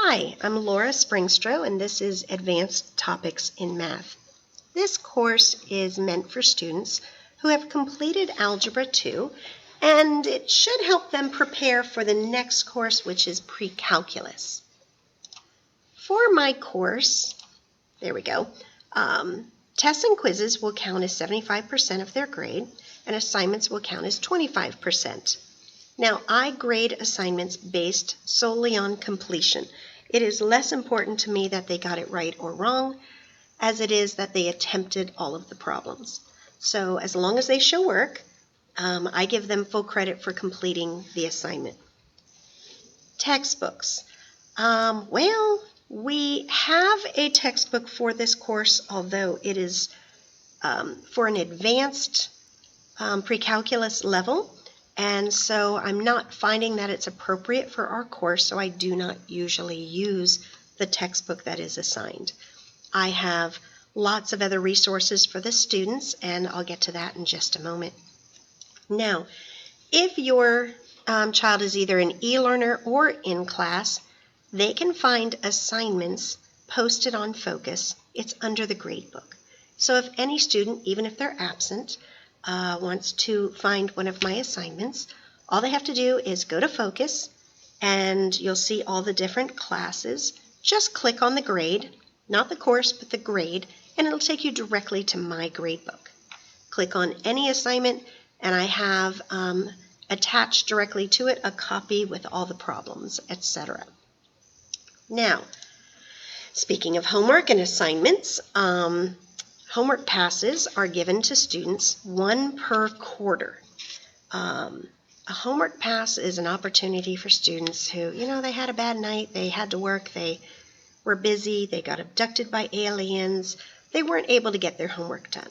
Hi, I'm Laura Springstroh, and this is Advanced Topics in Math. This course is meant for students who have completed Algebra 2, and it should help them prepare for the next course, which is Pre-Calculus. For my course, there we go, tests and quizzes will count as 75% of their grade, and assignments will count as 25%. Now, I grade assignments based solely on completion. It is less important to me that they got it right or wrong, as it is that they attempted all of the problems. So as long as they show work, I give them full credit for completing the assignment. Textbooks. We have a textbook for this course, although it is for an advanced pre-calculus level. And so I'm not finding that it's appropriate for our course, so I do not usually use the textbook that is assigned. I have lots of other resources for the students, and I'll get to that in just a moment. Now, if your child is either an e-learner or in class, they can find assignments posted on Focus. It's under the gradebook. So if any student, even if they're absent, wants to find one of my assignments, all they have to do is go to Focus, and you'll see all the different classes. Just click on the grade, not the course, but the grade, and it'll take you directly to my gradebook. Click on any assignment, and I have attached directly to it a copy with all the problems, etc. Now, speaking of homework and assignments, homework passes are given to students, one per quarter. A homework pass is an opportunity for students who, they had a bad night, they had to work, they were busy, they got abducted by aliens, they weren't able to get their homework done.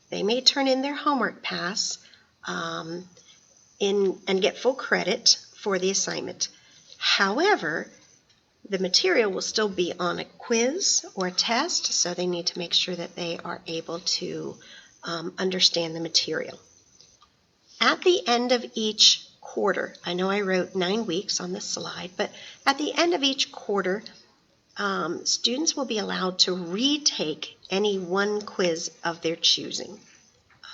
They may turn in their homework pass and get full credit for the assignment. However, the material will still be on a quiz or a test, so they need to make sure that they are able to understand the material. At the end of each quarter, I know I wrote 9 weeks on this slide, but at the end of each quarter, students will be allowed to retake any one quiz of their choosing.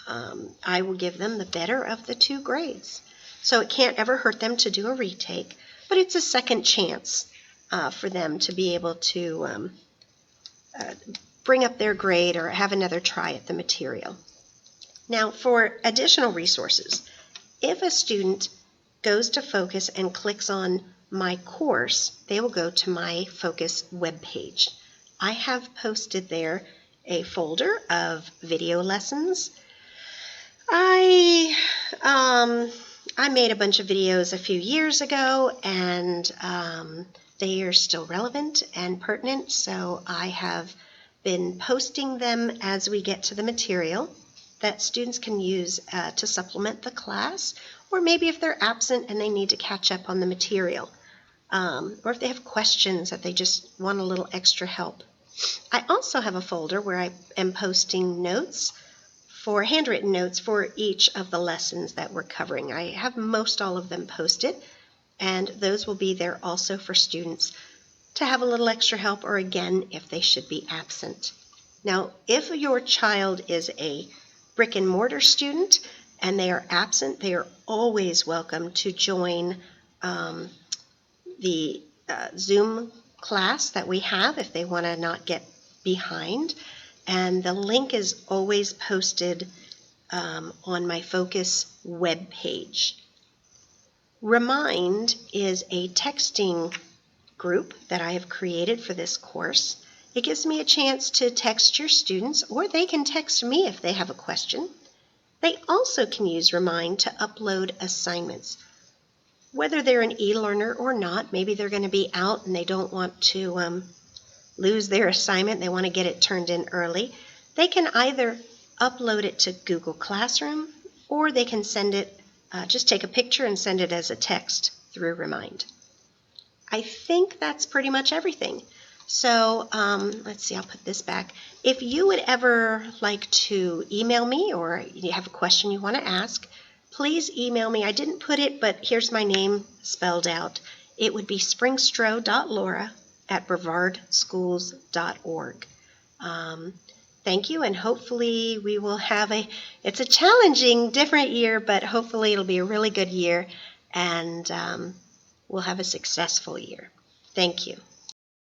I will give them the better of the two grades. So it can't ever hurt them to do a retake, but it's a second chance for them to be able to bring up their grade or have another try at the material. Now, for additional resources, if a student goes to Focus and clicks on My Course, they will go to my Focus webpage. I have posted there a folder of video lessons. I made a bunch of videos a few years ago, and they are still relevant and pertinent, so I have been posting them as we get to the material that students can use to supplement the class, or maybe if they're absent and they need to catch up on the material, or if they have questions that they just want a little extra help. I also have a folder where I am posting notes, handwritten notes for each of the lessons that we're covering. I have most all of them posted, and those will be there also for students to have a little extra help, or again, if they should be absent. Now, if your child is a brick and mortar student and they are absent, they are always welcome to join the Zoom class that we have if they want to not get behind. And the link is always posted on my Focus web page. Remind is a texting group that I have created for this course. It gives me a chance to text your students, or they can text me if they have a question. They also can use Remind to upload assignments. Whether they're an e-learner or not, maybe they're going to be out and they don't want to lose their assignment, they want to get it turned in early. They can either upload it to Google Classroom, or they can send it, just take a picture and send it as a text through Remind. I think that's pretty much everything. So let's see, I'll put this back. If you would ever like to email me, or you have a question you want to ask, please email me. I didn't put it, but here's my name spelled out. It would be springstroh.laura at brevardschools.org. Thank you, and hopefully we will have it's a challenging, different year, but hopefully it'll be a really good year, and we'll have a successful year. Thank you.